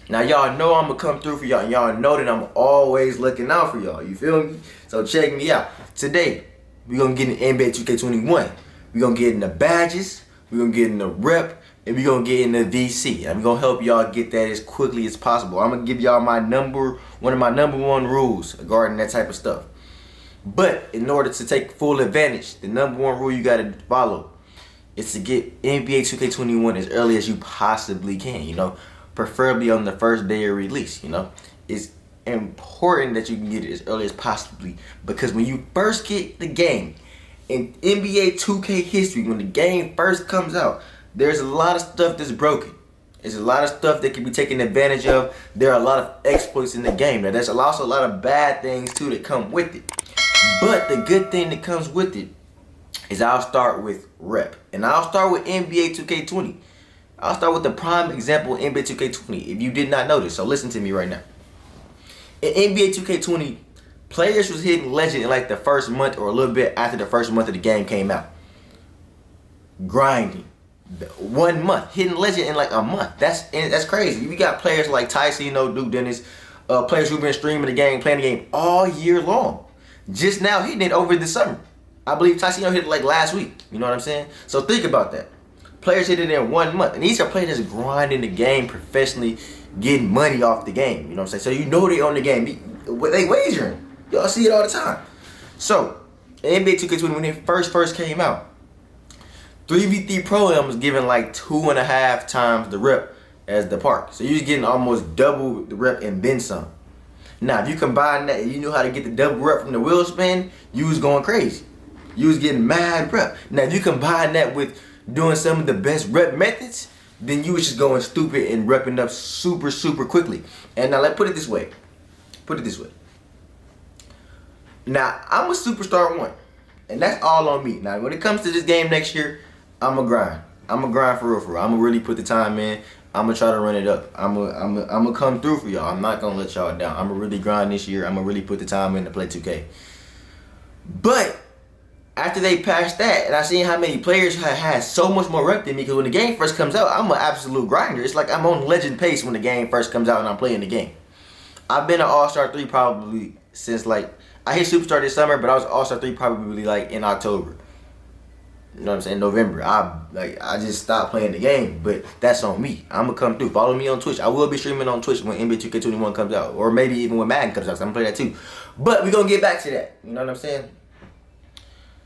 Now y'all know I'm gonna come through for y'all, and y'all know that I'm always looking out for y'all. You feel me? So check me out. Today, we gonna get in NBA 2K21. We gonna get in the badges, we gonna get in the rep, and we gonna get in the VC. I'm gonna help y'all get that as quickly as possible. I'm gonna give y'all one of my number one rules regarding that type of stuff. But in order to take full advantage, the number one rule you gotta follow is to get NBA 2K21 as early as you possibly can, preferably on the first day of release, It's important that you can get it as early as possibly, because when you first get the game, in NBA 2K history, when the game first comes out, there's a lot of stuff that's broken. There's a lot of stuff that can be taken advantage of. There are a lot of exploits in the game. Now, there's also a lot of bad things too that come with it. But the good thing that comes with it is I'll start with rep. And I'll start with NBA 2K20. I'll start with the prime example of NBA 2K20 if you did not know this. So listen to me right now. In NBA 2K20, players was hitting legend in like the first month or a little bit after the first month of the game came out. Grinding. 1 month. Hitting legend in like a month. That's crazy. We got players like Tyson, Duke Dennis, players who've been streaming the game, playing the game all year long. Just now hitting it over the summer. I believe Tyson hit it like last week. You know what I'm saying? So think about that. Players hit it in 1 month. And these are players that's grinding the game professionally, getting money off the game. You know what I'm saying? So they own the game. They wagering. Y'all see it all the time. So, NBA 2K20, when it first came out, 3v3 Pro-Am was giving like 2.5 times the rep as the park. So you was getting almost double the rep and then some. Now, if you combine that and you knew how to get the double rep from the wheel spin, you was going crazy. You was getting mad rep. Now, if you combine that with doing some of the best rep methods, then you was just going stupid and repping up super, super quickly. And now, put it this way. Now, I'm a superstar 1. And that's all on me. Now, when it comes to this game next year, I'm a grind. I'm a grind for real. I'm going to really put the time in. I'm going to try to run it up. I'm going to come through for y'all. I'm not going to let y'all down. I'm going to really grind this year. I'm going to really put the time in to play 2K. But after they passed that, and I seen how many players had so much more rep than me, because when the game first comes out, I'm an absolute grinder. It's like I'm on legend pace when the game first comes out and I'm playing the game. I've been an All-Star 3 probably since I hit Superstar this summer, but I was All-Star 3 probably in October. You know what I'm saying? November. I just stopped playing the game, but that's on me. I'm gonna come through. Follow me on Twitch. I will be streaming on Twitch when NBA 2K21 comes out, or maybe even when Madden comes out. So I'm gonna play that too. But we're gonna get back to that. You know what I'm saying?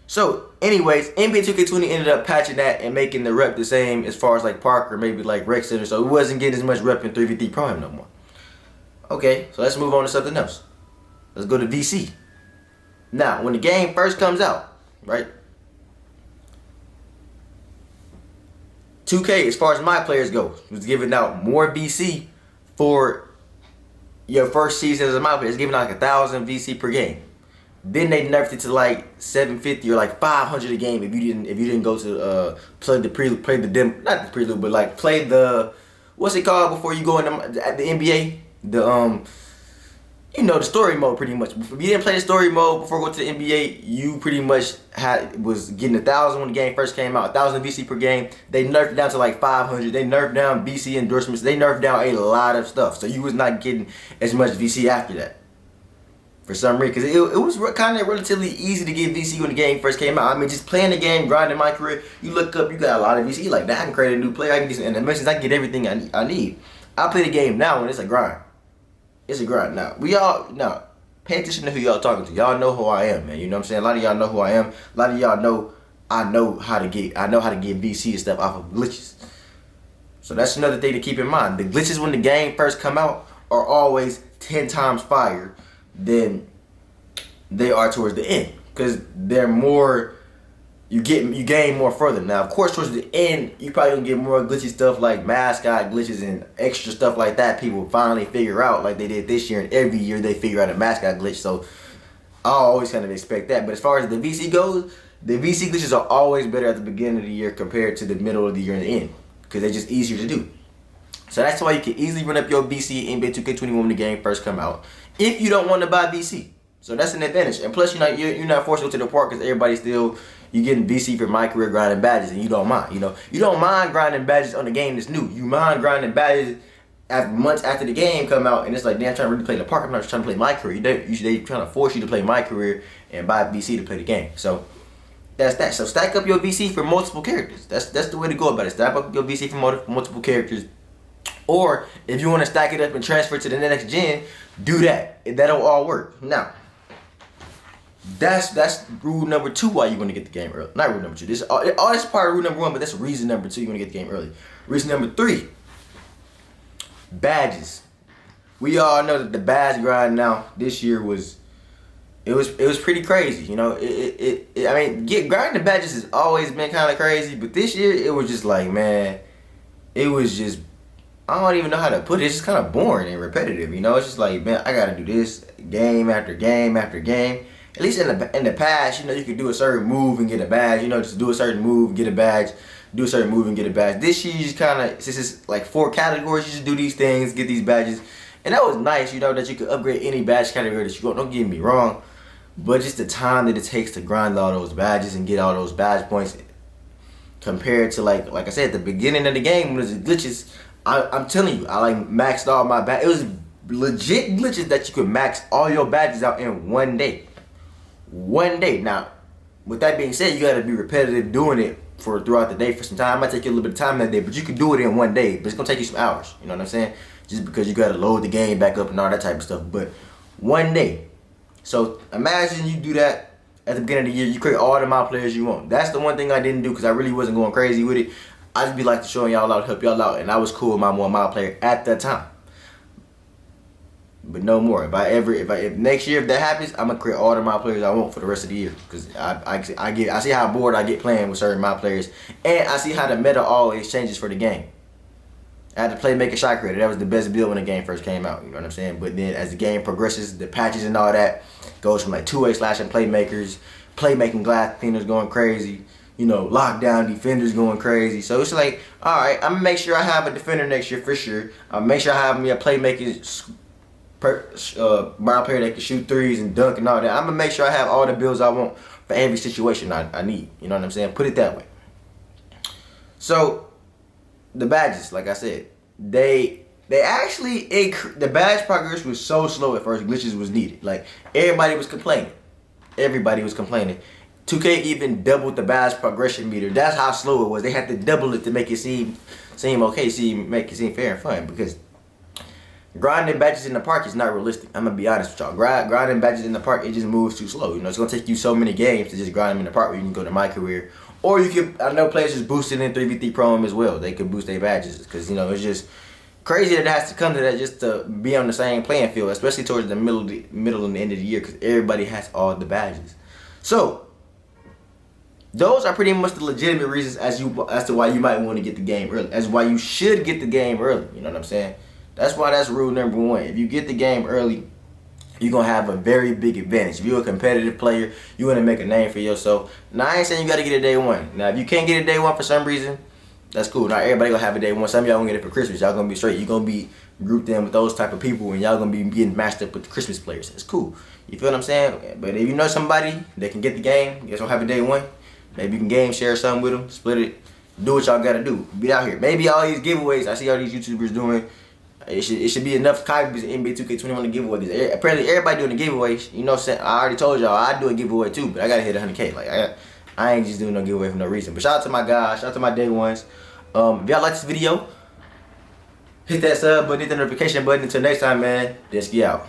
So, anyways, NBA 2K20 ended up patching that and making the rep the same as far as like Park or maybe like Rec Center, so it wasn't getting as much rep in 3v3 Pro-Am no more. Okay, so let's move on to something else. Let's go to VC. Now, when the game first comes out, right? 2K, as far as my players go, was giving out more VC for your first season as a my player. It's giving out like 1,000 VC per game. Then they nerfed it to like 750 or like 500 a game if you didn't go to play the demo, not the prelude, but like play the, what's it called before you go in the NBA, the story mode pretty much. If you didn't play the story mode before going to the NBA, you pretty much was getting 1,000 when the game first came out, 1,000 VC per game. They nerfed it down to like 500. They nerfed down VC endorsements. They nerfed down a lot of stuff. So you was not getting as much VC after that. For some reason, because it was kind of relatively easy to get VC when the game first came out. I mean, just playing the game, grinding my career, you look up, you got a lot of VC. Like, I can create a new player, I can get some animations, I can get everything I need. I play the game now and it's a grind. It's a grind. Now, pay attention to who y'all talking to. Y'all know who I am, man. You know what I'm saying? A lot of y'all know who I am. A lot of y'all know I know how to get VC and stuff off of glitches. So that's another thing to keep in mind. The glitches when the game first come out are always 10 times fire than they are towards the end, because they're more, you gain more further. Now, of course, towards the end, you probably gonna get more glitchy stuff like mascot glitches and extra stuff like that. People finally figure out, like they did this year, and every year they figure out a mascot glitch. So I always kind of expect that. But as far as the VC goes, the VC glitches are always better at the beginning of the year compared to the middle of the year and the end, because they're just easier to do. So that's why you can easily run up your VC in NBA 2K21 when the game first come out, if you don't want to buy VC. So that's an advantage. And plus, you're not forced to go to the park, because everybody's still, you getting VC for my career grinding badges, and you don't mind. You don't mind grinding badges on the game that's new. You mind grinding badges months after the game come out, and it's like, damn, I'm trying to really play the park. I'm not just trying to play my career. They trying to force you to play my career and buy VC to play the game. So that's that. So stack up your VC for multiple characters. That's the way to go about it. Stack up your VC for multiple characters. Or if you want to stack it up and transfer to the next gen, do that. That'll all work. Now, that's rule number 2 why you want to get the game early. Not rule number 2. This all this is part of rule number 1, but that's reason number 2 you want to get the game early. Reason number 3, badges. We all know that the badge grind now this year was pretty crazy. You know, I mean, grinding the badges has always been kind of crazy, but this year it was just like, man, it was just, I don't even know how to put it. It's just kind of boring and repetitive. You know, it's just like, man, I gotta do this game after game after game. At least in the past, you know, you could do a certain move and get a badge. You know, just do a certain move, get a badge. Do a certain move and get a badge. This year, you just kind of, since it's like 4 categories, you just do these things, get these badges. And that was nice, you know, that you could upgrade any badge category that you want. Don't get me wrong. But just the time that it takes to grind all those badges and get all those badge points compared to, like I said, at the beginning of the game, when there's glitches, I'm telling you, I like maxed all my badges. It was legit glitches that you could max all your badges out in one day. One day. Now, with that being said, you got to be repetitive doing it for throughout the day for some time. It might take you a little bit of time that day, but you can do it in one day. But it's gonna take you some hours. You know what I'm saying? Just because you gotta load the game back up and all that type of stuff. But one day. So imagine you do that at the beginning of the year. You create all the my players you want. That's the one thing I didn't do because I really wasn't going crazy with it. I just be like to showing y'all out, help y'all out, and I was cool with my my player at that time. But no more. If next year if that happens, I'm gonna create all the my players I want for the rest of the year because I see how bored I get playing with certain my players, and I see how the meta always changes for the game. I had to playmaker shot creator. That was the best build when the game first came out. You know what I'm saying? But then as the game progresses, the patches and all that goes from like 2-way slashing playmakers, playmaking glass cleaners going crazy. You know, lockdown defenders going crazy. So it's like, all right, I'm gonna make sure I have a defender next year for sure. I'll make sure I have me a playmaker. My player that can shoot threes and dunk and all that. I'm gonna make sure I have all the builds I want for every situation I need. You know what I'm saying? Put it that way. So the badges, like I said, they actually the badge progress was so slow at first. Glitches was needed. Like everybody was complaining. 2K even doubled the badge progression meter. That's how slow it was. They had to double it to make it seem okay, make it seem fair and fun because grinding badges in the park is not realistic. I'm gonna be honest with y'all. Grinding badges in the park, it just moves too slow. You know, it's gonna take you so many games to just grind them in the park where you can go to my career. Or you can, I know players just boosting in 3v3 Pro as well. They could boost their badges because, you know, it's just crazy that it has to come to that just to be on the same playing field, especially towards the middle and the end of the year because everybody has all the badges. So those are pretty much the legitimate reasons as to why you might want to get the game early, as why you should get the game early. You know what I'm saying? That's why that's rule number 1. If you get the game early, you're going to have a very big advantage. If you're a competitive player, you want to make a name for yourself. Now, I ain't saying you got to get it day 1. Now, if you can't get it day 1 for some reason, that's cool. Not everybody going to have it day 1. Some of y'all going to get it for Christmas. Y'all going to be straight. You're going to be grouped in with those type of people, and y'all going to be getting matched up with the Christmas players. That's cool. You feel what I'm saying? But if you know somebody that can get the game, you guys don't have it day 1, maybe you can game share something with them, split it, do what y'all got to do. Be out here. Maybe all these giveaways I see all these YouTubers doing, it should be enough copies of NBA 2K21 to give away. Apparently, everybody doing the giveaways. You know, I already told y'all I do a giveaway too, but I gotta hit 100K. Like I ain't just doing no giveaway for no reason. But shout out to my guys, shout out to my day ones. If y'all like this video, hit that sub button, hit the notification button. Until next time, man. Denski out.